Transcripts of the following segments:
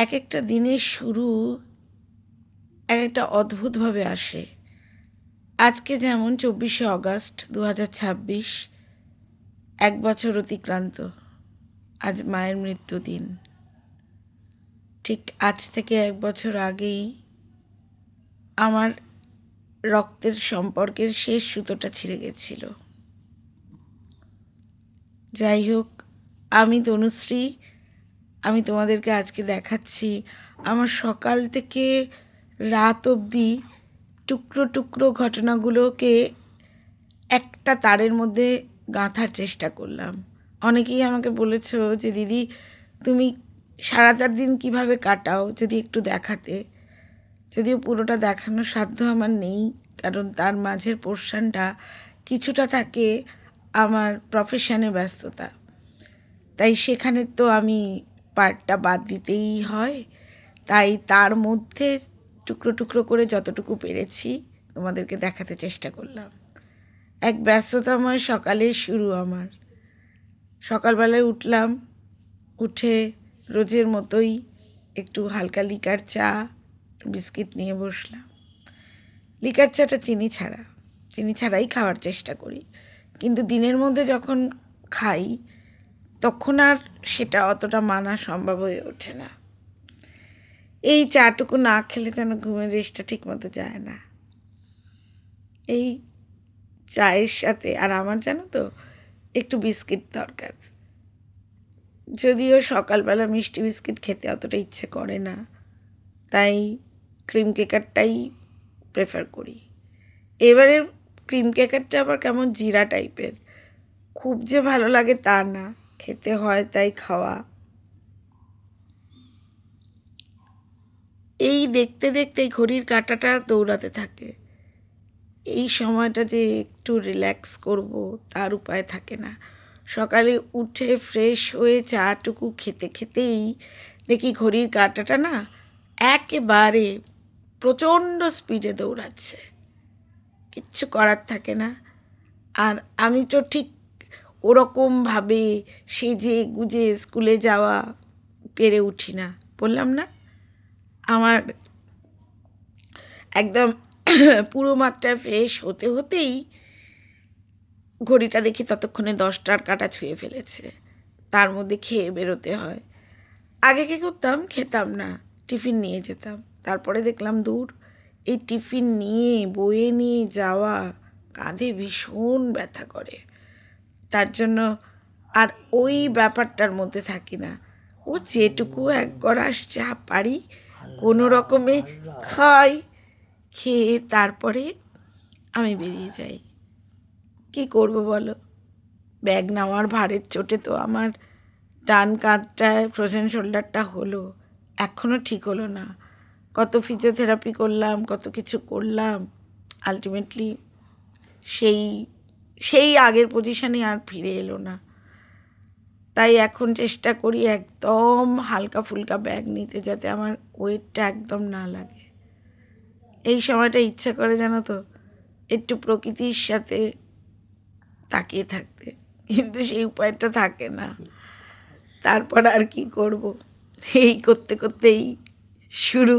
এক একটা দিনের শুরু এক একটা অদ্ভুতভাবে আসে। আজকে যেমন 24শে অগাস্ট 2026, 1 বছর অতিক্রান্ত। আজ মায়ের মৃত্যুদিন। ঠিক আজ থেকে 1 বছর আগেই আমার রক্তের সম্পর্কের শেষ সুতোটা ছিঁড়ে গেছিল। যাই হোক, আমি তনুশ্রী, আমি তোমাদেরকে আজকে দেখাচ্ছি আমার সকাল থেকে রাত অবধি টুকরো টুকরো ঘটনাগুলোকে একটা তারের মধ্যে গাঁথার চেষ্টা করলাম। অনেকেই আমাকে বলেছো যে দিদি তুমি সারাটা দিন কিভাবে কাটাও, যদি একটু দেখাতে। যদিও পুরোটা দেখানোর সাধ্য আমার নেই, কারণ তার মাঝের পোর্শনটা কিছুটা থাকে আমার প্রফেশনে ব্যস্ততা, তাই সেখানে তো আমি পার্টটা বাদ দিতেই হয়। তাই তার মধ্যে টুকরো টুকরো করে যতটুকু পেরেছি তোমাদেরকে দেখাতে চেষ্টা করলাম। এক ব্যস্ততাময় সকালের শুরু আমার। সকালবেলায় উঠলাম, উঠে রোজের মতোই একটু হালকা লিকার চা বিস্কিট নিয়ে বসলাম। লিকার চাটা চিনি ছাড়াই খাওয়ার চেষ্টা করি, কিন্তু দিনের মধ্যে যখন খাই তখন আর সেটা অতটা মানা সম্ভব হয়ে ওঠে না। এই চাটুকু না খেলে যেন ঘুমের রেস্টটা ঠিক মতো যায় না। এই চায়ের সাথে আর আমার জানো তো একটু বিস্কিট দরকার। যদিও সকালবেলা মিষ্টি বিস্কিট খেতে অতটা ইচ্ছে করে না, তাই ক্রিম কেকারটাই প্রেফার করি। এবারে ক্রিম কেকারটা আবার কেমন জিরা টাইপের, খুব যে ভালো লাগে তা না, খেতে হয় তাই খাওয়া। এই দেখতে দেখতে ঘড়ির কাঁটাটা দৌড়াতে থাকে। এই সময়টা যে একটু রিল্যাক্স করব তার উপায় থাকে না। সকালে উঠে ফ্রেশ হয়ে চাটুকু খেতে খেতেই দেখি ঘড়ির কাঁটাটা না একেবারে প্রচণ্ড স্পিডে দৌড়াচ্ছে। কিচ্ছু করার থাকে না। আর আমি তো ঠিক ওরকমভাবে সেজে গুজে স্কুলে যাওয়া পেরে উঠি না। বললাম না, আমার একদম পুরো মাত্রায় ফ্রেশ হতে হতেই ঘড়িটা দেখি ততক্ষণে 10টার কাঁটা ছুঁয়ে ফেলেছে। তার মধ্যে খেয়ে বেরোতে হয়। আগে কী করতাম, খেতাম না, টিফিন নিয়ে যেতাম। তারপরে দেখলাম দূর, এই টিফিন নিয়ে বয়ে নিয়ে যাওয়া কাঁধে ভীষণ ব্যথা করে। তার জন্য আর ওই ব্যাপারটার মধ্যে থাকি না। ও যেটুকু এক গড়াস যা পারি কোনো রকমে খাই, খেয়ে তারপরে আমি বেরিয়ে যাই। কি করব বলো, ব্যাগ নেওয়ার ভারের চোটে তো আমার ডান কাঁধটায় ফ্রোজেন শোল্ডারটা হলো, এখনও ঠিক হলো না। কত ফিজিওথেরাপি করলাম, কত কিছু করলাম, আলটিমেটলি সেই সেই আগের পজিশনে আর ফিরে এলো না। তাই এখন চেষ্টা করি একদম হালকা ফুলকা ব্যাগ নিতে, যাতে আমার ওয়েটটা একদম না লাগে। এই সময়টা ইচ্ছা করে জানো তো একটু প্রকৃতির সাথে তাকিয়ে থাকতে, কিন্তু সেই উপায়টা থাকে না। তারপর আর কি করব, এই করতে করতেই শুরু।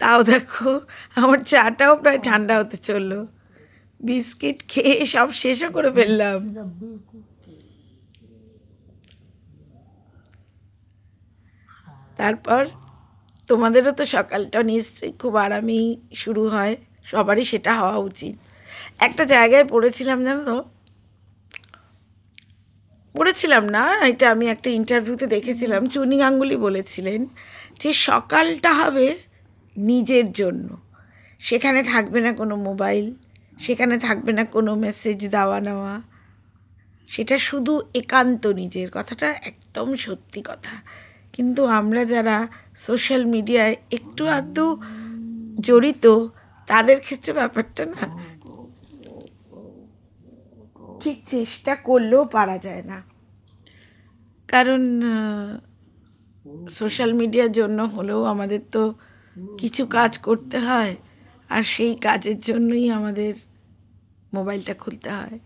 তাও দেখো আমার চাটাও প্রায় ঠান্ডা হতে চললো। বিস্কিট খেয়ে সব শেষও করে ফেললাম। তারপর তোমাদেরও তো সকালটা নিশ্চয়ই খুব আরামেই শুরু হয়, সবারই সেটা হওয়া উচিত। একটা জায়গায় পড়েছিলাম জানো তো, পড়েছিলাম না, এটা আমি একটা ইন্টারভিউতে দেখেছিলাম, চুনি গাঙ্গুলি বলেছিলেন যে সকালটা হবে নিজের জন্য। সেখানে থাকবে না কোনো মোবাইল, সেখানে থাকবে না কোনো মেসেজ দেওয়া নেওয়া, সেটা শুধু একান্ত নিজের। কথাটা একদম সত্যি কথা। কিন্তু আমরা যারা সোশ্যাল মিডিয়ায় একটু আধটু জড়িত, তাদের ক্ষেত্রে ব্যাপারটা না ঠিক চেষ্টা করলেও পারা যায় না। কারণ সোশ্যাল মিডিয়ার জন্য হলেও আমাদের তো কিছু কাজ করতে হয়, আর সেই কাজের জন্যই আমাদের মোবাইলটা খুলতে হয়।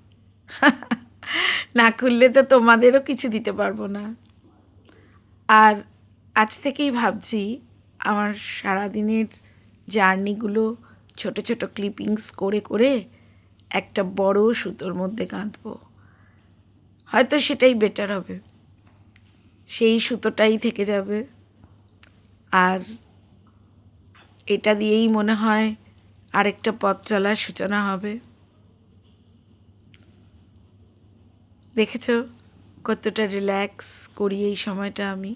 না খুললে তো তোমাদেরও কিছু দিতে পারবো না। আর আজ থেকেই ভাবছি আমার সারাদিনের জার্নিগুলো ছোট ছোট ক্লিপিংস করে করে একটা বড় সুতোর মধ্যে গাঁথবো। হয়তো সেটাই বেটার হবে, সেই সুতোটাই থেকে যাবে। আর এটা দিয়েই মনে হয় আরেকটা পথ চলার সূচনা হবে। দেখেছ কতটা রিল্যাক্স করি এই সময়টা আমি।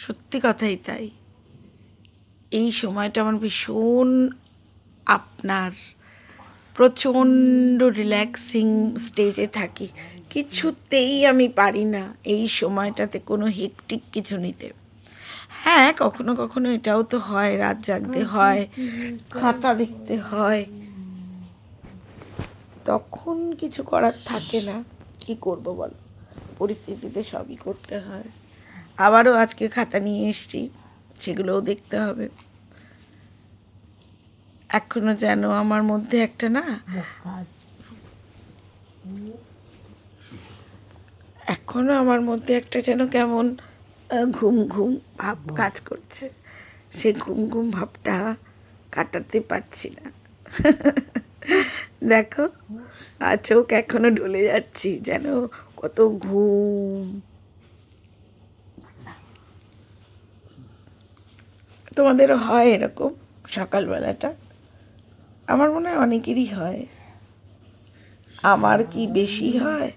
সত্যি কথাই তাই, এই সময়টা আমার ভীষণ আপনার প্রচণ্ড রিল্যাক্সিং স্টেজে থাকি। কিছুতেই আমি পারি না এই সময়টাতে কোনো হেক্টিক কিছু নিতে। হ্যাঁ, কখনো কখনো এটাও তো হয়, রাত জাগতে হয়, খাতা দেখতে হয়, তখন কিছু করার থাকে না। কি করব বলো, পরিস্থিতিতে সবই করতে হয়। আবারও আজকে খাতা নিয়ে এসেছি, সেগুলোও দেখতে হবে। এখনো যেন আমার মধ্যে একটা না, এখনো আমার মধ্যে একটা যেন কেমন ঘুম ঘুম ভাব কাজ করছে। সেই ঘুম ঘুম ভাবটা কাটাতে পারছি না। দেখো, চোখ এখনো ঢলে যাচ্ছি, যেন কত ঘুম। তোমাদেরও হয় এরকম সকালবেলাটা? আমার মনে হয় অনেকেরই হয়। আমার কি বেশি হয়?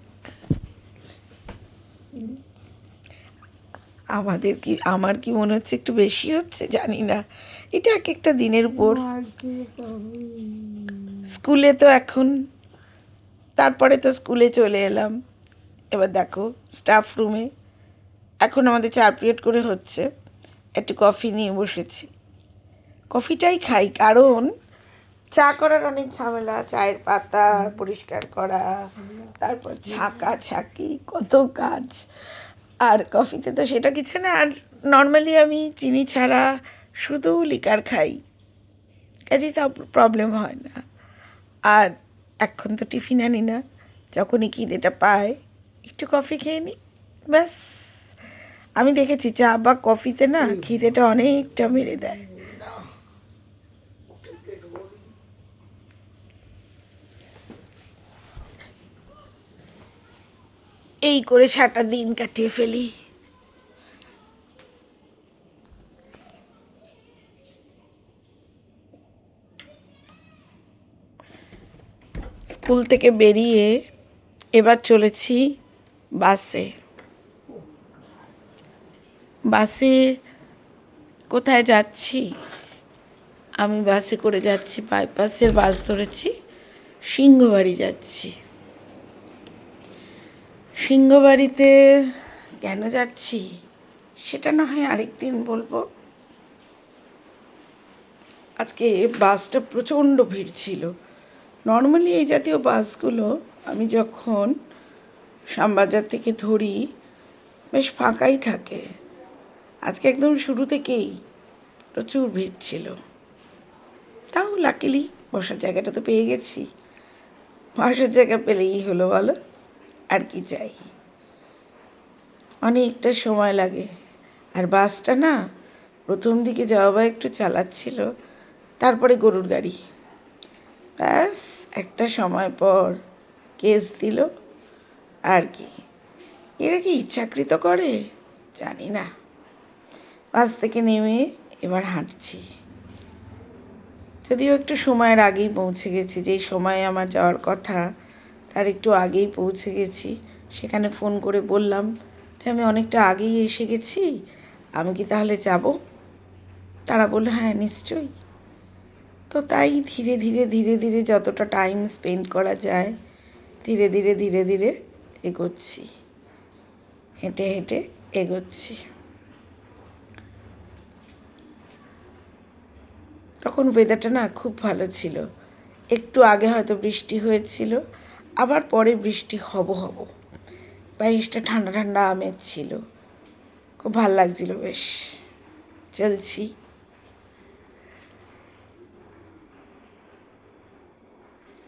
আমার কি মনে হচ্ছে একটু বেশি হচ্ছে, জানি না। এটা এক একটা দিনের উপর। স্কুলে তো এখন, তারপরে তো স্কুলে চলে এলাম। এবার দেখো স্টাফ রুমে এখন আমাদের 4 পিরিয়ড করে হচ্ছে, একটু কফি নিয়ে বসেছি। কফিটাই খাই, কারণ চা করার অনেক ঝামেলা, চায়ের পাতা পরিষ্কার করা, তারপর ছাঁকা ছাঁকি, কত কাজ। আর কফিতে তো সেটা কিছু না। আর নর্মালি আমি চিনি ছাড়া শুধু লিকার খাই, কাজেই তা প্রবলেম হয় না। আর এখন তো টিফিন আনি না, যখনই খিদেটা পায় একটু কফি খেয়ে নিই, ব্যাস। আমি দেখেছি চা বা কফিতে না খিদেটা অনেকটা মেরে দেয়। এই করে সারাটা দিন কাটিয়ে ফেলি। স্কুল থেকে বেরিয়ে এবার চলেছি বাসে। বাসে কোথায় যাচ্ছি? আমি বাসে করে যাচ্ছি, বাইপাসের বাস ধরেছি, সিংহবাড়ি যাচ্ছি। সিংহবাড়িতে কেন যাচ্ছি সেটা না হয় আরেকদিন বলবো। আজকে বাসটা প্রচণ্ড ভিড় ছিল। নর্মালি এই জাতীয় বাসগুলো আমি যখন শ্যামবাজার থেকে ধরি বেশ ফাঁকাই থাকে। আজকে একদম শুরু থেকেই প্রচুর ভিড় ছিল। তাও লাকিলি বসার জায়গাটা তো পেয়ে গেছি। বসার জায়গা পেলেই হলো বলো, আর কি চাই। অনেকটা সময় লাগে। আর বাসটা না প্রথম দিকে যাওয়া একটু চালাচ্ছিল, তারপরে গরুর গাড়ি, ব্যাস একটা সময় পর কেস দিল। আর কি, এরা কি ইচ্ছাকৃত করে জানি না। বাস থেকে নেমে এবার হাঁটছি, যদিও একটু সময়ের আগেই পৌঁছে গেছি। যেই সময়ে আমার যাওয়ার কথা তার একটু আগেই পৌঁছে গেছি। সেখানে ফোন করে বললাম যে আমি অনেকটা আগেই এসে গেছি, আমি কি তাহলে যাব? তারা বলল হ্যাঁ নিশ্চয়ই। তো তাই ধীরে ধীরে ধীরে ধীরে যতটা টাইম স্পেন্ড করা যায় ধীরে ধীরে ধীরে ধীরে এগোচ্ছি, হেঁটে হেঁটে এগোচ্ছি। তখন ওয়েদারটা না খুব ভালো ছিল। একটু আগে হয়তো বৃষ্টি হয়েছিল, আবার পরে বৃষ্টি হব বাইশটা ঠান্ডা ঠান্ডা আমেজ ছিল, খুব ভাল লাগছিল। বেশ চলছি।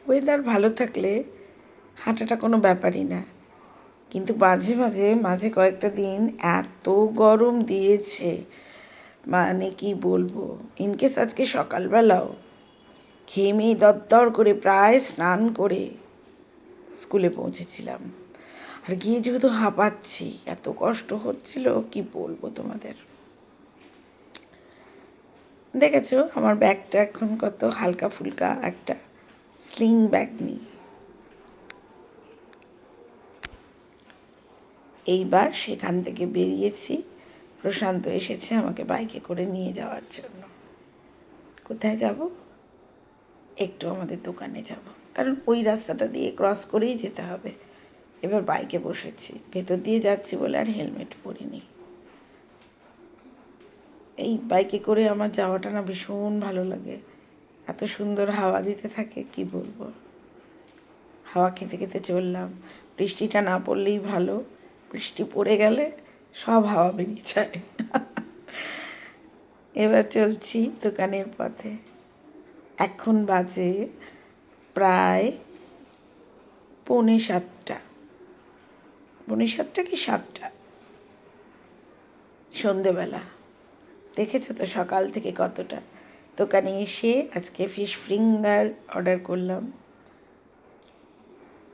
ওয়েদার ভালো থাকলে হাঁটাটা কোনো ব্যাপারই না, কিন্তু মাঝে মাঝে মাঝে কয়েকটা দিন এত গরম দিয়েছে, মানে কি বলবো। ইনকেস আজকে সকালবেলাও ঘেমে দরদর করে প্রায় স্নান করে স্কুলে পৌঁছেছিলাম। আর গিয়ে যেহেতু হাঁপাচ্ছি, এত কষ্ট হচ্ছিল কি বলবো তোমাদের। দেখেছো আমার ব্যাগটা এখন কত হালকা ফুলকা, একটা স্লিং ব্যাগ নিই। এইবার সেখান থেকে বেরিয়েছি, প্রশান্ত এসেছে আমাকে বাইকে করে নিয়ে যাওয়ার জন্য। কোথায় যাব? একটু আমাদের দোকানে যাব, কারণ ওই রাস্তাটা দিয়ে ক্রস করেই যেতে হবে। এবার বাইকে বসেছি, ভেতর দিয়ে যাচ্ছি বলে আর হেলমেট পরিনি। এই বাইকে করে আমার যাওয়াটা না ভীষণ ভালো লাগে, এত সুন্দর হাওয়া দিতে থাকে কি বলবো। হাওয়া খেতে খেতে চললাম। বৃষ্টিটা না পড়লেই ভালো, বৃষ্টি পড়ে গেলে সব হাওয়া বেরিয়ে যায়। এবার চলছি দোকানের পথে। এখন বাজে প্রায় 6:45, 6:45 কি 7টা, সন্ধেবেলা। দেখেছো তো সকাল থেকে কতটা। দোকানে এসে আজকে ফিশ ফিঙ্গার অর্ডার করলাম।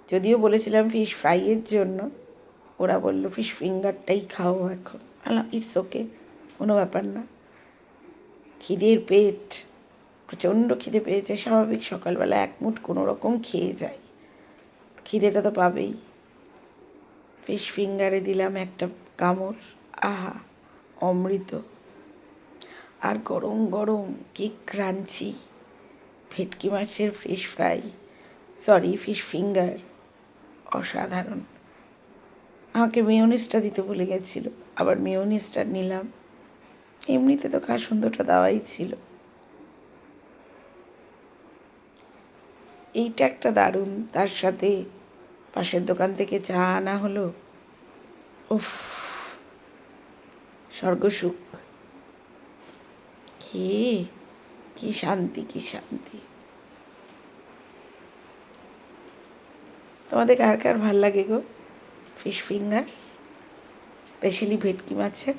যদিও বলেছিলাম ফিশ ফ্রাইয়ের জন্য, ওরা বললো ফিশ ফিঙ্গারটাই খাও এখন। ইটস ওকে, কোনো ব্যাপার না। খিদের পেট, প্রচণ্ড খিদে পেয়েছে, স্বাভাবিক সকালবেলা এক মুঠ কোনো রকম খেয়ে যাই, খিদেটা তো পাবেই। ফিশ ফিঙ্গারে দিলাম একটা কামড়, আহা অমৃত। আর গরম গরম কি ক্রাঞ্চি ভেটকি মাছের ফিশ ফিঙ্গার, অসাধারণ। আমাকে মেয়োনিজটা দিতে ভুলে গেছিলো, আবার মেয়োনিজটা নিলাম। এমনিতে তো কাসুন্দরটা দেওয়াই ছিল। এইটা একটা দারুণ, তার সাথে পাশের দোকান থেকে চা আনা হলো। উফ, স্বর্গসুখ। খেয়ে কি শান্তি, কি শান্তি। তোমাদের কার কার ভাল লাগে গো ফিশ ফিঙ্গার, স্পেশালি ভেটকি মাছের?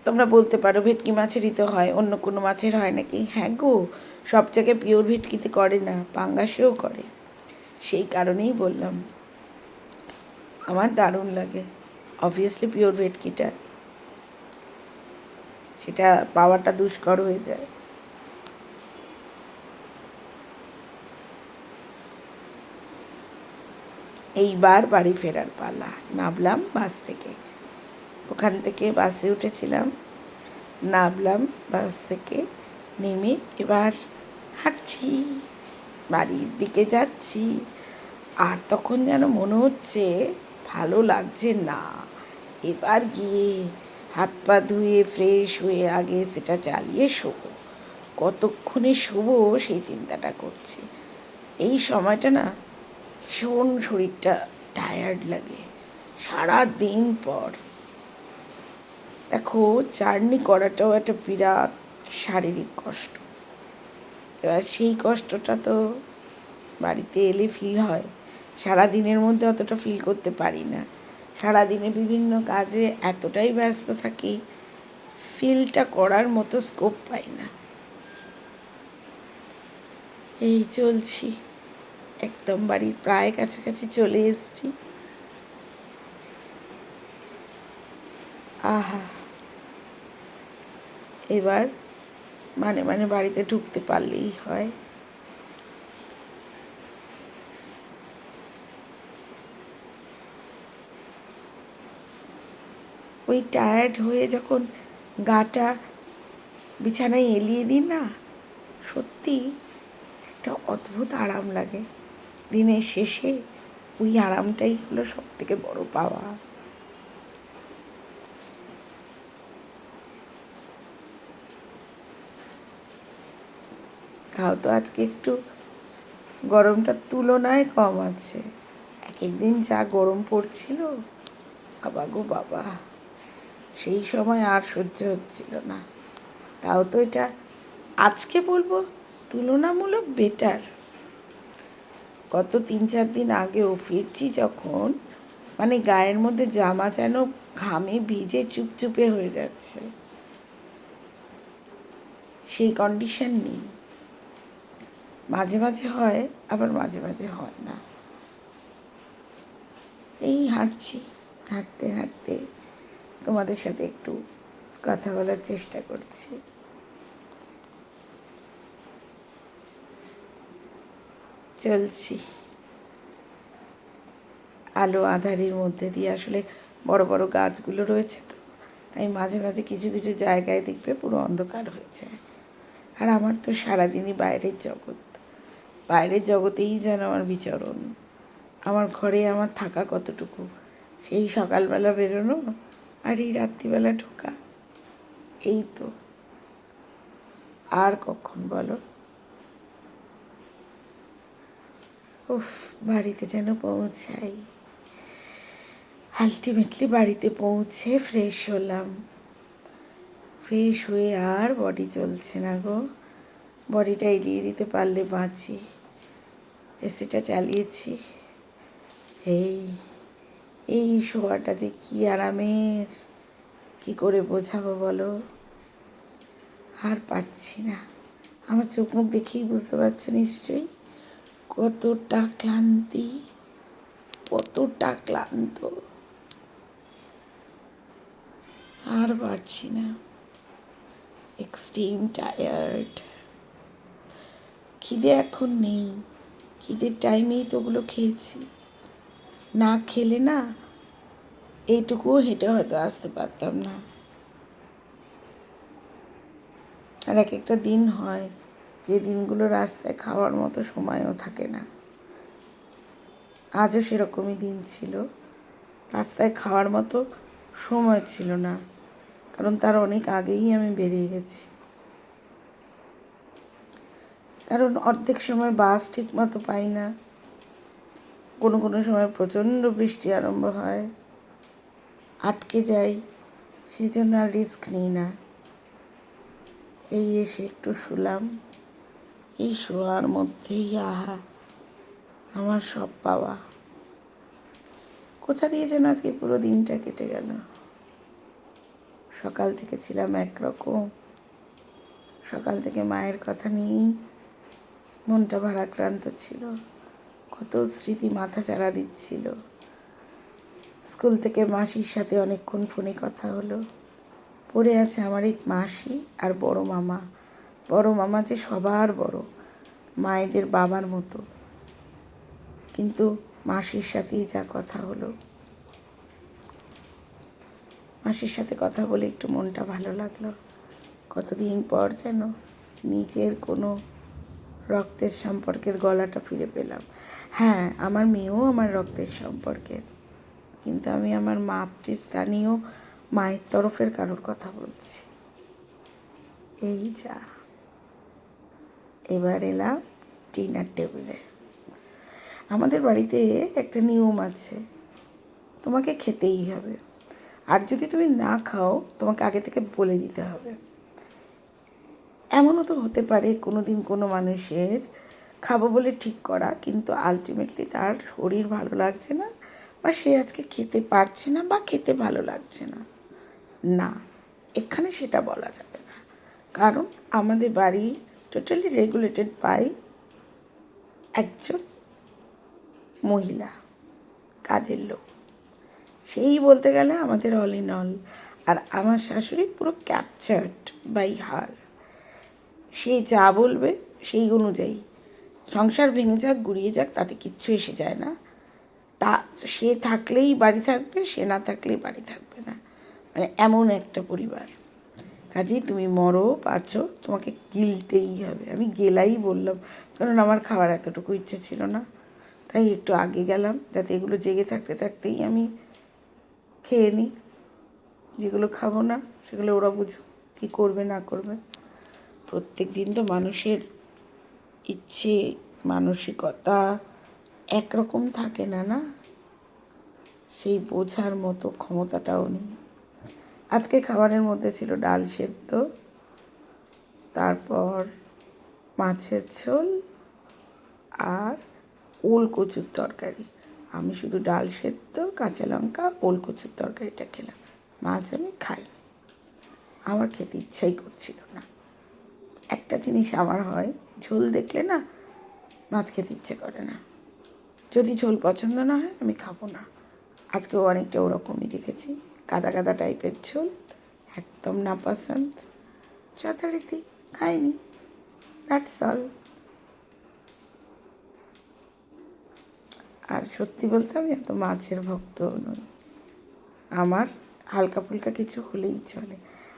তোমরা বলতে পারো ভেটকি মাছেরই তো হয়, অন্য কোনো মাছের হয় নাকি? হ্যাঁ গো, সব জায়গায় পিওর ভেটকিতে করে না, পাঙ্গাসেও করে। সেই কারণেই বললাম আমার দারুণ লাগে। অবভিয়াসলি পিওর ভেটকিটা, সেটা পাওয়াটা দুষ্কর হয়ে যায়। এইবার বাড়ি ফেরার পালা। নামলাম বাস থেকে, ওখান থেকে বাসে উঠেছিলাম, নামলাম বাস থেকে, নেমে এবার হাঁটছি, বাড়ির দিকে যাচ্ছি। আর তখন যেন মনে হচ্ছে ভালো লাগছে না, এবার গিয়ে হাত পা ধুয়ে ফ্রেশ হয়ে আগে সেটা চালিয়ে শোবো। কতক্ষণে শোবো সেই চিন্তাটা করছি। এই সময়টা না ভীষণ শরীরটা টায়ার্ড লাগে সারা দিন পর। দেখো জার্নি করাটাও একটা বিরাট শারীরিক কষ্ট। এবার সেই কষ্টটা তো বাড়িতে এলে ফিল হয়, সারাদিনের মধ্যে অতটা ফিল করতে পারি না। সারাদিনে বিভিন্ন কাজে এতটাই ব্যস্ত থাকি, ফিলটা করার মতো স্কোপ পাই না। এই চলছি, একদম বাড়ির প্রায় কাছাকাছি চলে এসেছি। আহা, এবার মানে মানে বাড়িতে ঢুকতে পারলেই হয়। ওই টায়ার্ড হয়ে যখন গাটা বিছানায় এলিয়ে দিই না, সত্যি একটা অদ্ভুত আরাম লাগে। দিনের শেষে ওই আরামটাই হলো সব থেকে বড় পাওয়া। তাও তো আজকে একটু গরমটার তুলনায় কম আছে। এক একদিন যা গরম পড়ছিল, বাবা গো বাবা, সেই সময় আর সহ্য হচ্ছিল না। তাও তো এটা আজকে বলবো তুলনামূলক বেটার। গত 3-4 দিন আগেও ফিরছি যখন, মানে গায়ের মধ্যে জামা যেন ঘামে ভিজে চুপচুপে হয়ে যাচ্ছে, সেই কন্ডিশন নেই। মাঝে মাঝে হয়, আবার মাঝে মাঝে হয় না। এই হাঁটছি, হাঁটতে হাঁটতে তোমাদের সাথে একটু কথা বলার চেষ্টা করছি। চলছি আলো আঁধারির মধ্যে দিয়ে। আসলে বড় বড় গাছগুলো রয়েছে তো, তাই মাঝে মাঝে কিছু কিছু জায়গায় দেখবে পুরো অন্ধকার হয়ে যায়। আর আমার তো সারাদিনই বাইরের জগৎ, বাইরের জগতেই যেন আমার বিচরণ। আমার ঘরে আমার থাকা কতটুকু, সেই সকালবেলা বেরোনো আর এই রাত্রিবেলা ঢোকা, এই তো। আর কখন বলো? উফ, বাড়িতে যেন পৌঁছাই। আলটিমেটলি বাড়িতে পৌঁছে ফ্রেশ হলাম। ফ্রেশ হয়ে আর বডি চলছে না গো। বডিটা এড়িয়ে দিতে পারলে বাঁচি। এসিটা চালিয়েছি। এই এই শোয়াটা যে কি আরামের, কি করে বোঝাবো বলো? আর পারছি না। আমার চোখ মুখ দেখেই বুঝতে পারছো নিশ্চয়ই কতটা ক্লান্তি, কতটা ক্লান্ত। আর পারছি না, এক্সট্রিম টায়ার্ড। খিদে এখন নেই, খিদের টাইমেই তো ওগুলো খেয়েছি। না খেলে না এইটুকুও হেঁটে হয়তো আসতে পারতাম না। আর এক একটা দিন হয় যে দিনগুলো রাস্তায় খাওয়ার মতো সময়ও থাকে না। আজও সেরকমই দিন ছিল, রাস্তায় খাওয়ার মতো সময় ছিল না, কারণ তার অনেক আগেই আমি বেরিয়ে গেছি। কারণ অর্ধেক সময় বাস ঠিক মতো পাই না, কোনো কোনো সময় প্রচণ্ড বৃষ্টি আরম্ভ হয়, আটকে যাই, সেই জন্য আর রিস্ক নিই না। এই এসে একটু শুলাম, এই শোয়ার মধ্যেই আহা আমার সব পাওয়া। কোথা দিয়ে যেন আজকে পুরো দিনটা কেটে গেল। সকাল থেকে ছিলাম একরকম, সকাল থেকে মায়ের কথা নিয়েই মনটা ভারাক্রান্ত ছিল। কত স্মৃতি মাথা চাড়া দিচ্ছিল। স্কুল থেকে মাসির সাথে অনেকক্ষণ ফোনে কথা হলো। পড়ে আছে আমার এক মাসি আর বড় মামা। বড় মামা যে সবার বড়, মায়েদের বাবার মতো, কিন্তু মাসির সাথেই যা কথা হলো। মাসির সাথে কথা বলে একটু মনটা ভালো লাগলো। কতদিন পর যেন নিজের কোনো রক্তের সম্পর্কের গলাটা ফিরে পেলাম। হ্যাঁ, আমার মেয়েও আমার রক্তের সম্পর্কের, কিন্তু আমি আমার মাতৃস্থানীয় মায়ের তরফের কারোর কথা বলছি। এই যা, এবার এলাম ডিনার টেবিলে। আমাদের বাড়িতে একটা নিয়ম আছে, তোমাকে খেতেই হবে। আর যদি তুমি না খাও, তোমাকে আগে থেকে বলে দিতে হবে। এমনও তো হতে পারে কোনো দিন কোনো মানুষের খাবো বলে ঠিক করা, কিন্তু আলটিমেটলি তার শরীর ভালো লাগছে না, বা সে আজকে খেতে পারছে না, বা খেতে ভালো লাগছে না। না, এখানে সেটা বলা যাবে না, কারণ আমাদের বাড়ি টোটালি রেগুলেটেড বাই একজন মহিলা, কাজের লোক। সেই বলতে গেলে আমাদের অল ইন অল। আর আমার শাশুড়ি পুরো ক্যাপচার্ড বাই হার। সে যা বলবে সেই অনুযায়ী, সংসার ভেঙে যাক গুড়িয়ে যাক তাতে কিচ্ছু এসে যায় না। তা সে থাকলেই বাড়ি থাকবে, সে না থাকলেই বাড়ি থাকবে না, মানে এমন একটা পরিবার। কাজেই তুমি মরো বাঁচো, তোমাকে গিলতেই হবে। আমি গেলাই বললাম, কারণ আমার খাওয়ার এতটুকু ইচ্ছে ছিল না, তাই একটু আগে গেলাম যাতে এগুলো জেগে থাকতে থাকতেই আমি খেয়ে নিই। যেগুলো খাবো না সেগুলো ওরা বুঝুক কী করবে না করবে। প্রত্যেক দিন তো মানুষের ইচ্ছে মানসিকতা একরকম থাকে না, না, সেই বোঝার মতো ক্ষমতাটাও নেই। আজকে খাবারের মধ্যে ছিল ডাল সেদ্ধ, তারপর মাছের ঝোল আর ওল কচুর তরকারি। আমি শুধু ডাল সেদ্ধ, কাঁচা লঙ্কা, ওল কচুর তরকারিটা খেলাম। মাছ আমি খাইনি, আমার খেতে ইচ্ছাই করছিল না। একটা জিনিস আমার হয়, ঝোল দেখলে না মাছ খেতে ইচ্ছে করে না। যদি ঝোল পছন্দ না হয় আমি খাবো না। আজকেও অনেকটা ওরকমই দেখেছি, কাদা কাদা টাইপের ঝোল, একদম না পছন্দ, যথারীতি খাইনি, দ্যাটস অল। আর সত্যি বলতে আমি এত মাছের ভক্তও নই। আমার হালকা ফুলকা কিছু হলেই চলে।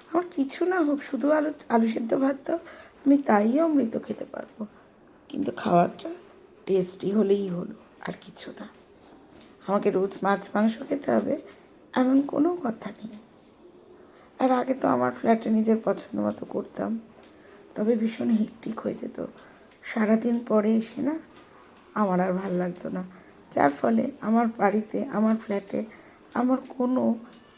আমার কিছু না হোক, শুধু আলু সেদ্ধ ভাত দাও, আমি তাই অমৃত খেতে পারবো। কিন্তু খাওয়াটা টেস্টি হলেই হলো, আর কিছু না। আমাকে রোজ মাছ মাংস খেতে হবে এমন কোনো কথা নেই। আর আগে তো আমার ফ্ল্যাটে নিজের পছন্দ মতো করতাম, তবে ভীষণ হেক্টিক হয়ে যেত। সারাদিন পরে এসে না আমার আর ভাল লাগতো না, যার ফলে আমার বাড়িতে, আমার ফ্ল্যাটে আমার কোনো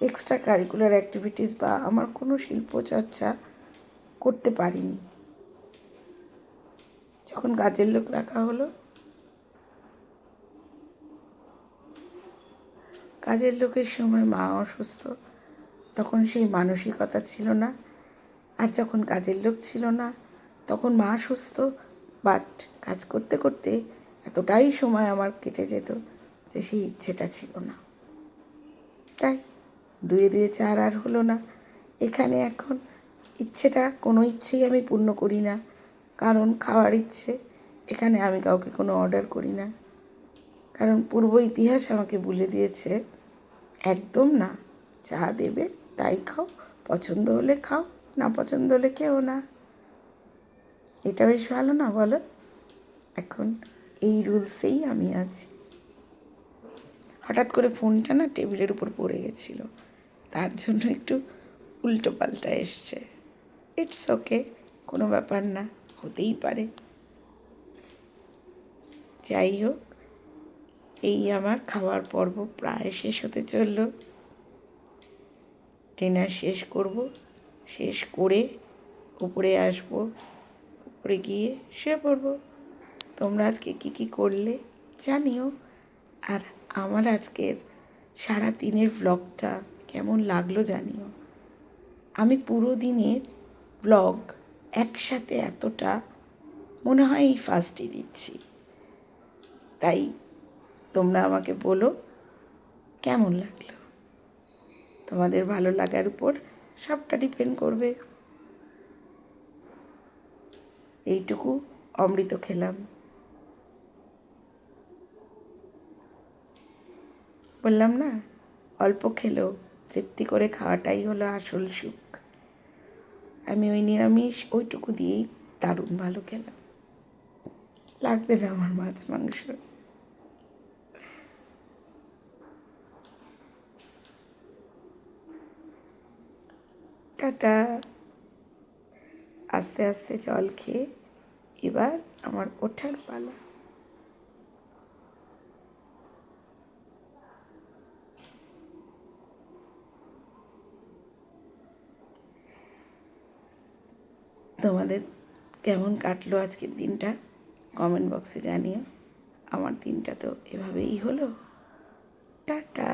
এক্সট্রা কারিকুলার অ্যাক্টিভিটিস বা আমার কোনো শিল্পচর্চা করতে পারিনি। যখন কাজের লোক রাখা হলো, কাজের লোকের সময় মা অসুস্থ, তখন সেই মানসিকতা ছিল না। আর যখন কাজের লোক ছিল না, তখন মা সুস্থ, বাট কাজ করতে করতে এতটাই সময় আমার কেটে যেত যে সেই ইচ্ছেটা ছিল না। তাই 2 2 4 আর হলো না। এখানে এখন ইচ্ছেটা, কোনো ইচ্ছেই আমি পূর্ণ করি না, কারণ খাওয়ার ইচ্ছে। এখানে আমি কাউকে কোনো অর্ডার করি না, কারণ পূর্ব ইতিহাস আমাকে বলে দিয়েছে একদম না, যা দেবে তাই খাও, পছন্দ হলে খাও, না পছন্দ হলে খেও না। এটা বেশ ভালো না বলো? এখন এই রুলসেই আমি আছি। হঠাৎ করে ফোনটা না টেবিলের উপর পড়ে গেছিলো, তার জন্য একটু উল্টো পাল্টা এসছে। ইটস ওকে, কোনো ব্যাপার না, হতেই পারে। যাই হোক, এই আমার খাওয়ার পর্ব প্রায় শেষ হতে চলল। ডিনার শেষ করব, শেষ করে উপরে আসবো, উপরে গিয়ে শুয়ে পড়বো। তোমরা আজকে কী করলে জানিও। আর আমার আজকের সারা দিনের ব্লগটা কেমন লাগলো জানিও। আমি পুরো দিনের ব্লগ একসাথে এতটা মনে হয় এই ফার্স্টে দিচ্ছি। তাই তোমরা আমাকে বলো কেমন লাগলো। তোমাদের ভালো লাগার উপর সবটা ডিপেন্ড করবে। এইটুকু অমৃত খেলাম, বললাম না, অল্প খেলেও তৃপ্তি করে খাওয়াটাই হলো আসল সুখ। আমি ওই নিরামিষ ওইটুকু দিয়েই দারুণ ভালো খেলাম, লাগবে না আমার মাছ মাংস। টাটা। আস্তে আস্তে জল খেয়ে এবার আমার ওঠার পালা। তোমাদের কেমন কাটলো আজকের দিনটা কমেন্ট বক্সে জানিও। আমার দিনটা তো এভাবেই হলো। টাটা।